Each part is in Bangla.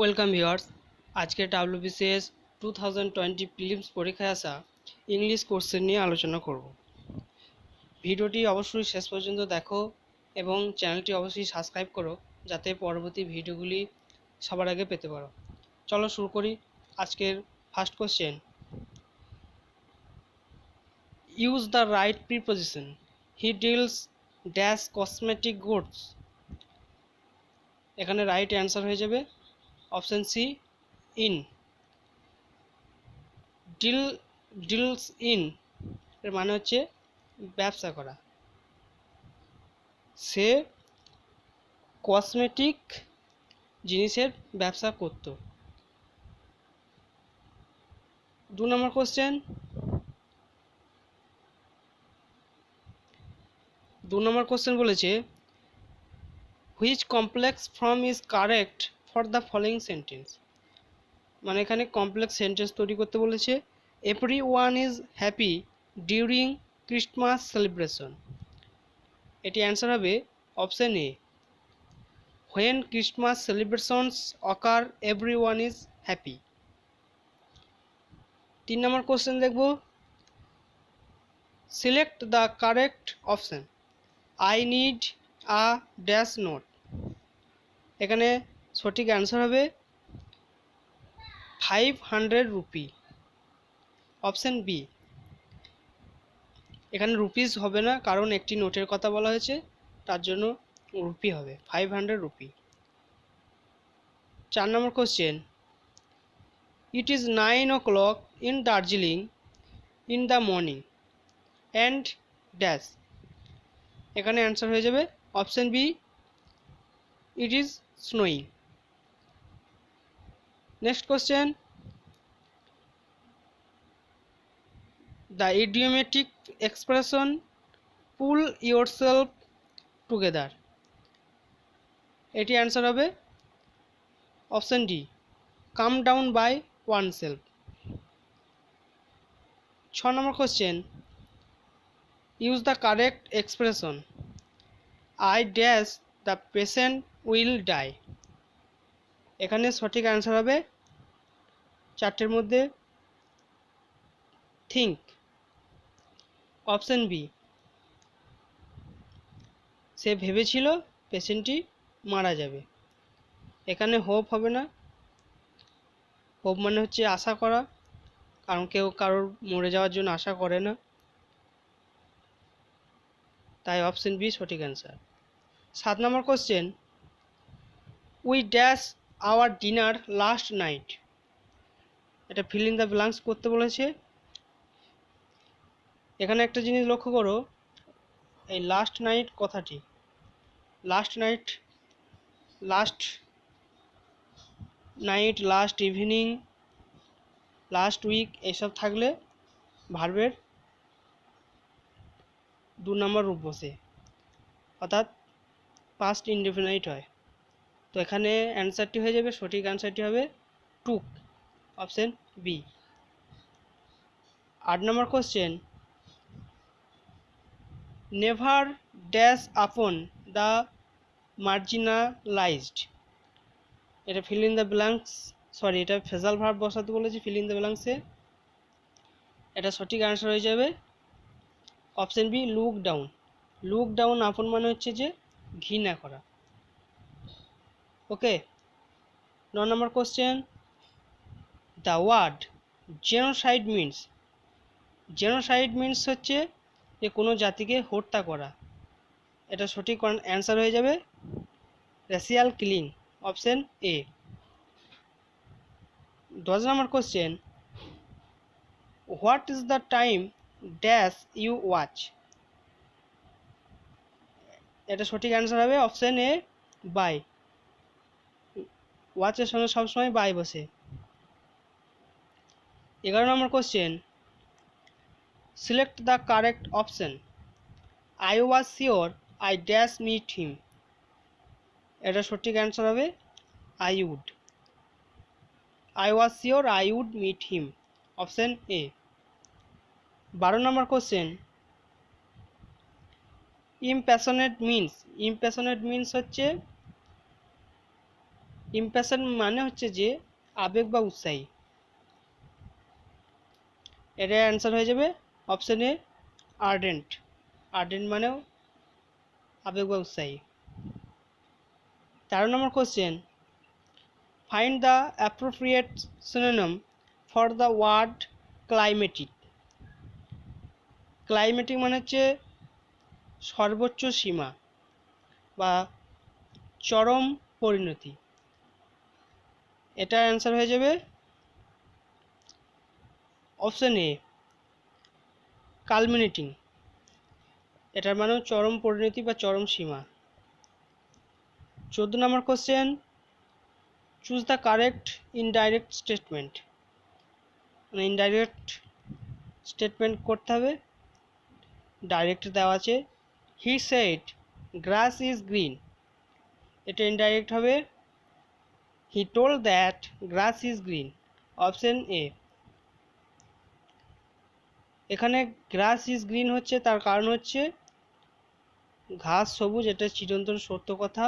Welcome viewers. আজকে ডাব্লিউবিসিএস 2020 প্রিলিমস পরীক্ষায় আসা ইংলিশ কোর্সের নিয়ে আলোচনা করব। ভিডিওটি অবশ্যই শেষ পর্যন্ত দেখো এবং চ্যানেলটি অবশ্যই সাবস্ক্রাইব করো যাতে পরবর্তী ভিডিওগুলি সবার আগে পেতে পারো। চলো শুরু করি। আজকের first question, use the right preposition, he deals dash cosmetic goods. এখানে রাইট অ্যান্সার হয়ে যাবে option C, in. Deals in এর মানে হচ্ছে ব্যবসা করা। সে কসমেটিক জিনিসের ব্যবসা করত। 2 নম্বর কোশ্চেন, 2 নম্বর কোশ্চেন বলেছে which complex form is correct for the following sentence. মানে এখানে কমপ্লেক্স সেন্টেন্স তৈরি করতে বলেছে। Everyone is happy during Christmas celebration. এটি অ্যান্সার হবে option A, when Christmas celebrations occur everyone is happy. 3 নম্বর কোশ্চেন দেখব, select the correct option, I need a dash note. এখানে সঠিক অ্যান্সার হবে 500 রুপি, অপশন বি। এখানে রুপিস হবে না, কারণ একটি নোটের কথা বলা হয়েছে, তার জন্য রুপি হবে 500 rupee. 4 number question, it is 9 o'clock in Darjeeling in the morning and dash. এখানে অ্যান্সার হয়ে যাবে option B, it is snowing. Next question, the idiomatic expression pull yourself together. এটি অ্যান্সার হবে option D, come down by oneself. 6 number question, use the correct expression, I dash the patient will die. এখানে সঠিক অ্যান্সার হবে 4টের মধ্যে থিঙ্ক, অপশন বি। সে ভেবেছিল পেশেন্টটি মারা যাবে। এখানে হোপ হবে না, হোপ মানে হচ্ছে আশা করা, কারণ কেউ কারোর মরে যাওয়ার জন্য আশা করে না, তাই অপশন বি সঠিক answer. 7 number question, we dash our dinner last night. এটা ফিল ইন দ্য ব্ল্যাঙ্কস করতে বলেছে। এখানে একটা জিনিস লক্ষ্য করো, এই লাস্ট নাইট কথাটি, last night, last night, last evening, last week এইসব থাকলে ভার্বের 2 নম্বর রূপ বসে, অর্থাৎ পাস্ট ইনডেফিনাইট হয়। তো এখানে অ্যান্সারটি হয়ে যাবে, সঠিক অ্যান্সারটি হবে টুক, অপশন বি। 8 নম্বর question, never dash upon the marginalized. এটা fill in the blanks, sorry এটা ফ্রেজাল ভার্ব বসাতে বলেছি ফিল ইন দ্য ব্ল্যাঙ্কসে। এটা সঠিক অ্যান্সার হয়ে যাবে option B, look down. Look down upon মানে হচ্ছে যে ঘৃণা করা। ওকে। 9 নম্বর question, the word genocide means. Genocide means হচ্ছে যে কোনো জাতিকে হত্যা করা। এটা সঠিক অ্যান্সার হয়ে যাবে racial killing, option A. 10 number question, what is the time dash you watch. এটা সঠিক অ্যান্সার হবে অপশন এ, বাই। ওয়াচের সঙ্গে সবসময় বাই বসে। 11 নম্বর question, select the correct option, I was sure I dash meet him. এটা সঠিক অ্যান্সার হবে I would. I was sure I would meet him, option A. 12 নম্বর question, impassionate means. Impassionate means হচ্ছে ইম্প্যাশন মানে হচ্ছে যে আবেগ বা উৎসাহী। এটা অ্যান্সার হয়ে যাবে অপশন এ আর্ডেন্ট। আর্ডেন্ট মানেও আবেগ বা উৎসাহী। 13 নম্বর question, find the appropriate synonym for the word climatic. Climatic মানে হচ্ছে সর্বোচ্চ সীমা বা চরম পরিণতি। এটা অ্যান্সার হয়ে যাবে অপশন এ কালমিনেটিং। এটার মানেও চরম পরিণতি বা চরম সীমা। 14 নম্বর question, choose the correct indirect statement. মানে ইনডাইরেক্ট স্টেটমেন্ট করতে হবে। ডাইরেক্ট দেওয়া আছে he said grass is green, এটা ইনডাইরেক্ট হবে he told that grass is green, option A. এখানে গ্রাস ইজ গ্রিন হচ্ছে তার কারণ হচ্ছে ঘাস সবুজ, এটা চিরন্তন সত্য কথা,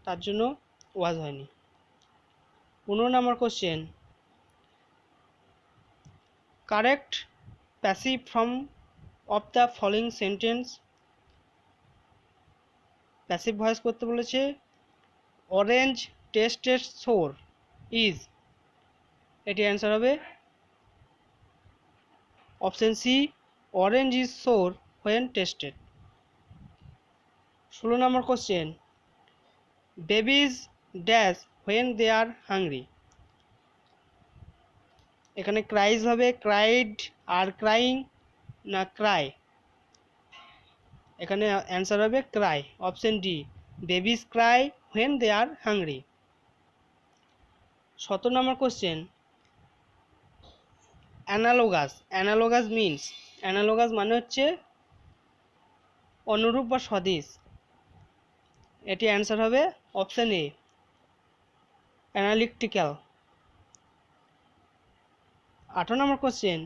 তার জন্য ওয়াজ হয়নি। 15 নম্বর question, correct passive form of the following sentence. Passive voice করতে বলেছে অরেঞ্জ টেস্টেড সোর ইজ, এটি অ্যান্সার হবে option C orange is sour when tasted. 16 নম্বর question, babies dash when they are hungry. এখানে ক্রাইজ হবে ক্রাইড আর ক্রাইং না ক্রাই, এখানে অ্যান্সার হবে cry, option D babies cry when they are hungry. 17 নম্বর question, analogous. Analogous means, analogous মানে হচ্ছে অনুরূপ বা সদৃশ, এটি অ্যান্সার হবে অপশন এ অ্যানালিটিক্যাল। 18 নম্বর question,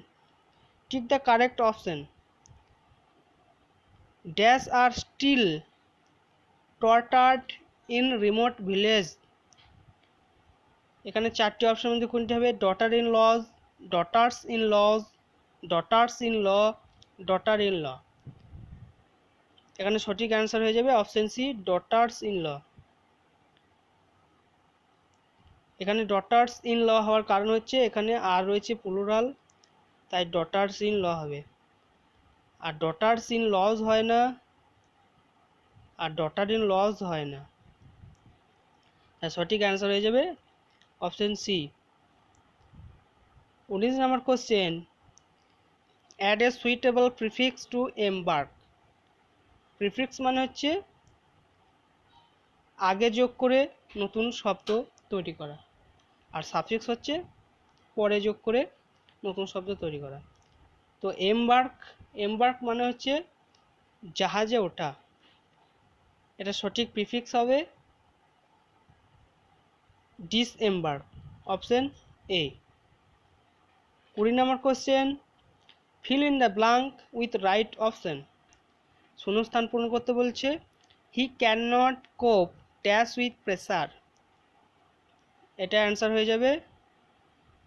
tick the correct option. Dash are still tortured in remote village. এখানে 4টি অপশনের মধ্যে কোনটি হবে? Daughter in laws, daughters in laws, daughters in law, daughter in law. এখানে সঠিক অ্যান্সার হয়ে যাবে option C daughters in law. এখানে ডটার্স ইন ল হওয়ার কারণ হচ্ছে এখানে আর রয়েছে প্লুরাল, তাই ডটার্স ইন ল হবে। আর ডটার্স ইন লজ হয় না, আর ডটার ইন লজ হয় না, তাই সঠিক অ্যান্সার হয়ে যাবে option C. 19 number question, add a suitable prefix to embark. Prefix মানে হচ্ছে আগে যোগ করে নতুন শব্দ তৈরি করা, আর সাফিক্স হচ্ছে পরে যোগ করে নতুন শব্দ তৈরি করা। তো এমবার্ক, এমবার্ক মানে হচ্ছে জাহাজে ওঠা, এটা সঠিক প্রিফিক্স হবে ডিসএমবার্ক, অপশন এ। 20 নম্বর কোশ্চেন, fill in the blank with right option. শূন্যস্থান পূরণ করতে বলছে he can not cope dash with pressure, এটা অ্যান্সার হয়ে যাবে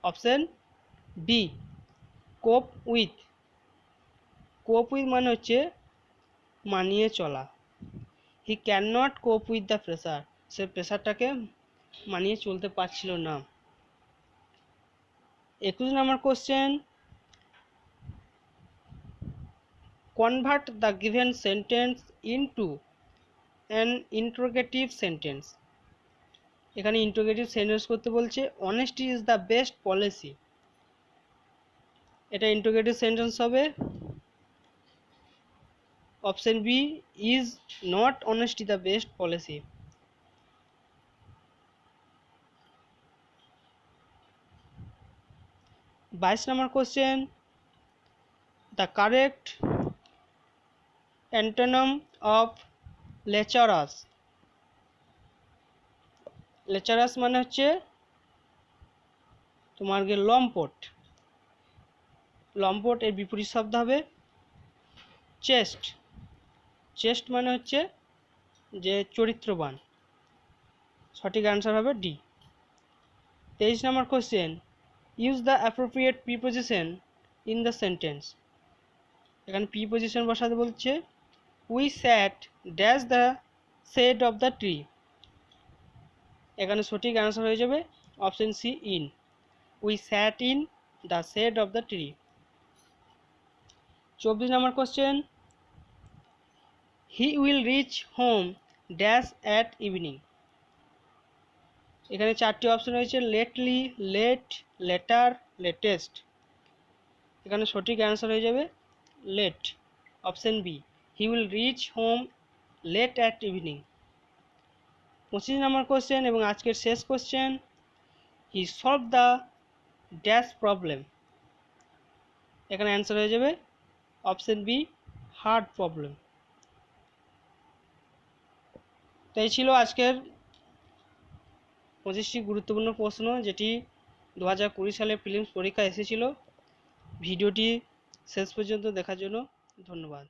option B cope with. Cope with মানে হচ্ছে মানিয়ে চলা, he can not cope with the pressure, সে প্রেসারটাকে মানিয়ে চলতে পারছিল না। 21 নম্বর কোশ্চেন, convert the given sentence into an interrogative sentence. এখানে ইন্টারোগেটিভ সেন্টেন্স করতে বলছে honesty is the best policy, এটা ইন্টারোগেটিভ সেন্টেন্স হবে option B is not honesty the best policy. 22 number question, the correct antonym of lecherous. Lecherous মানে হচ্ছে তোমার লম্পট, লম্পট এর বিপরীত শব্দ হবে চেস্ট। চেস্ট মানে হচ্ছে যে চরিত্রবান, সঠিক অ্যান্সার হবে D. 23 number question, use the appropriate preposition in the sentence. এখানে প্রিপোজিশন বসাতে বলছে, we sat dash the shade of the tree. এখানে সঠিক অ্যান্সার হয়ে যাবে option C, in. We sat in the shade of the tree. 24 number question, he will reach home dash at evening. এখানে চারটি অপশন রয়েছে, লেটলি, লেট, লেটার, লেটেস্ট। এখানে সঠিক অ্যান্সার হয়ে যাবে late, option B, he will reach home late at evening. 25 number question এবং আজকের শেষ question, he solve the dash problem. এখানে অ্যান্সার হয়ে যাবে অপশন বি, হার্ড প্রবলেম। তাই ছিল আজকের 25টি গুরুত্বপূর্ণ প্রশ্ন, যেটি 2020 সালে প্রিলিমস পরীক্ষা এসেছিল। ভিডিওটি শেষ পর্যন্ত দেখার জন্য ধন্যবাদ।